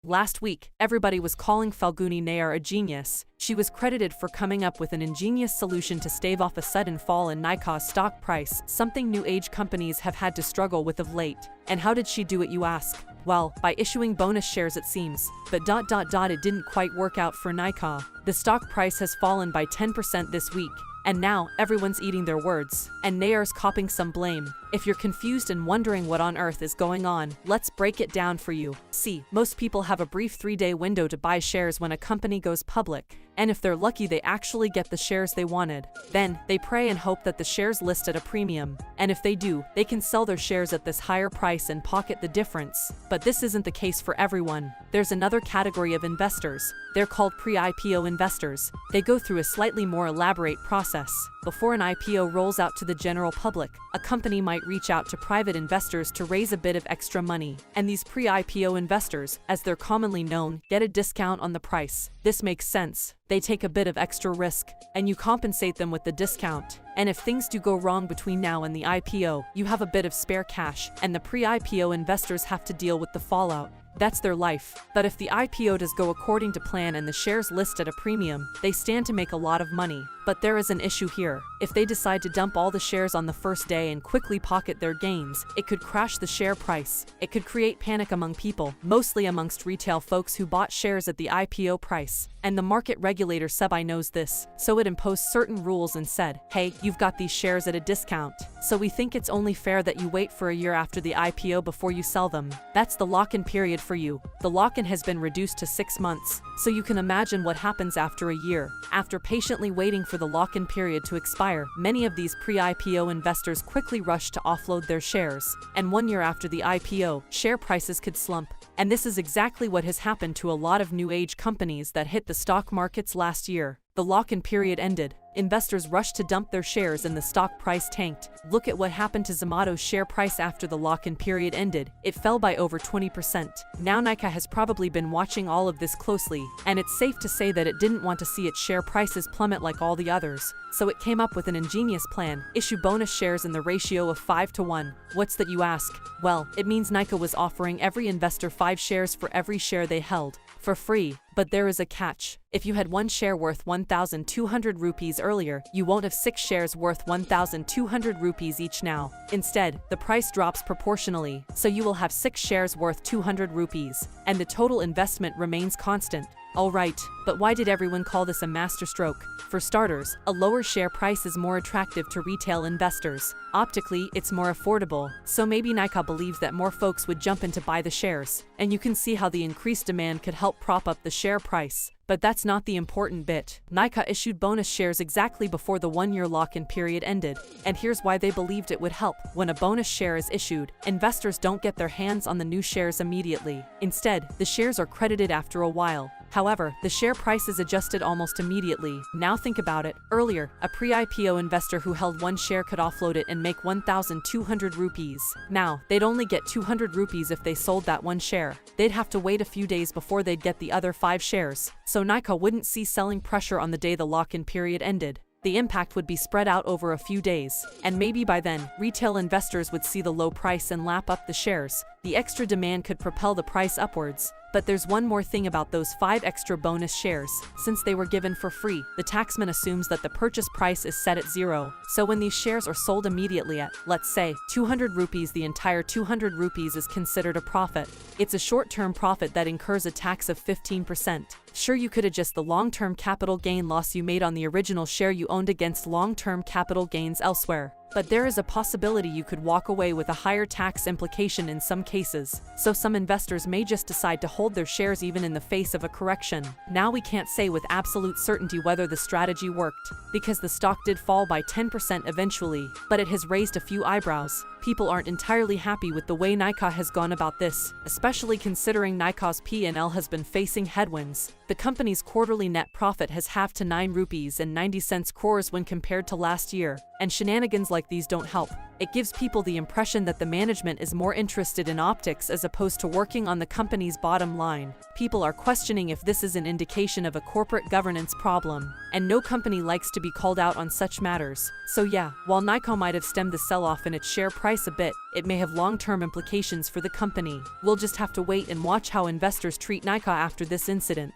Last week, everybody was calling Falguni Nayar a genius. She was credited for coming up with an ingenious solution to stave off a sudden fall in Nykaa's stock price, something new age companies have had to struggle with of late. And how did she do it, you ask? Well, by issuing bonus shares it seems. But it didn't quite work out for Nykaa. The stock price has fallen by 10% this week. And now, everyone's eating their words. And Nayar's copping some blame. If you're confused and wondering what on earth is going on, let's break it down for you. See, most people have a brief 3-day window to buy shares when a company goes public. And if they're lucky, they actually get the shares they wanted. Then, they pray and hope that the shares list at a premium. And if they do, they can sell their shares at this higher price and pocket the difference. But this isn't the case for everyone. There's another category of investors. They're called pre-IPO investors. They go through a slightly more elaborate process. Before an IPO rolls out to the general public, a company might reach out to private investors to raise a bit of extra money. And these pre-IPO investors, as they're commonly known, get a discount on the price. This makes sense. They take a bit of extra risk, and you compensate them with the discount. And if things do go wrong between now and the IPO, you have a bit of spare cash, and the pre-IPO investors have to deal with the fallout. That's their life. But if the IPO does go according to plan and the shares list at a premium, they stand to make a lot of money. But there is an issue here. If they decide to dump all the shares on the first day and quickly pocket their gains, it could crash the share price. It could create panic among people, mostly amongst retail folks who bought shares at the IPO price. And the market regulator SEBI knows this, so it imposed certain rules and said, hey, you've got these shares at a discount, so we think it's only fair that you wait for a year after the IPO before you sell them. That's the lock-in period for you. The lock-in has been reduced to 6 months, so you can imagine what happens after a year. After patiently waiting for the lock-in period to expire, many of these pre-IPO investors quickly rush to offload their shares. And 1 year after the IPO, share prices could slump. And this is exactly what has happened to a lot of new age companies that hit the stock markets last year. The lock-in period ended. Investors rushed to dump their shares and the stock price tanked. Look at what happened to Zomato's share price after the lock-in period ended. It fell by over 20%. Now Nykaa has probably been watching all of this closely, and it's safe to say that it didn't want to see its share prices plummet like all the others. So it came up with an ingenious plan: issue bonus shares in the ratio of 5-to-1. What's that, you ask? Well, it means Nykaa was offering every investor 5 shares for every share they held, for free. But there is a catch. If you had 1 share worth 1,200 rupees earlier, you won't have 6 shares worth 1,200 rupees each now. Instead, the price drops proportionally, so you will have 6 shares worth 200 rupees, and the total investment remains constant. Alright, but why did everyone call this a masterstroke? For starters, a lower share price is more attractive to retail investors. Optically, it's more affordable, so maybe Nykaa believes that more folks would jump in to buy the shares. And you can see how the increased demand could help prop up the share price. But that's not the important bit. Nykaa issued bonus shares exactly before the 1-year lock-in period ended. And here's why they believed it would help. When a bonus share is issued, investors don't get their hands on the new shares immediately. Instead, the shares are credited after a while. However, the share price is adjusted almost immediately. Now think about it. Earlier, a pre-IPO investor who held 1 share could offload it and make 1,200 rupees. Now, they'd only get 200 rupees if they sold that 1 share. They'd have to wait a few days before they'd get the other 5 shares. So Nykaa wouldn't see selling pressure on the day the lock-in period ended. The impact would be spread out over a few days, and maybe by then, retail investors would see the low price and lap up the shares. The extra demand could propel the price upwards. But there's one more thing about those 5 extra bonus shares. Since they were given for free, the taxman assumes that the purchase price is set at 0. So when these shares are sold immediately at, let's say, 200 rupees, the entire 200 rupees is considered a profit. It's a short-term profit that incurs a tax of 15%. Sure, you could adjust the long-term capital gain loss you made on the original share you owned against long-term capital gains elsewhere. But there is a possibility you could walk away with a higher tax implication in some cases, so some investors may just decide to hold their shares even in the face of a correction. Now we can't say with absolute certainty whether the strategy worked, because the stock did fall by 10% eventually, but it has raised a few eyebrows. People aren't entirely happy with the way Nykaa has gone about this, especially considering Nykaa's P&L has been facing headwinds. The company's quarterly net profit has halved to 9 rupees and 90 cents crores when compared to last year, and shenanigans like these don't help. It gives people the impression that the management is more interested in optics as opposed to working on the company's bottom line. People are questioning if this is an indication of a corporate governance problem, and no company likes to be called out on such matters. So yeah, while Nykaa might have stemmed the sell-off in its share price a bit, it may have long-term implications for the company. We'll just have to wait and watch how investors treat Nykaa after this incident.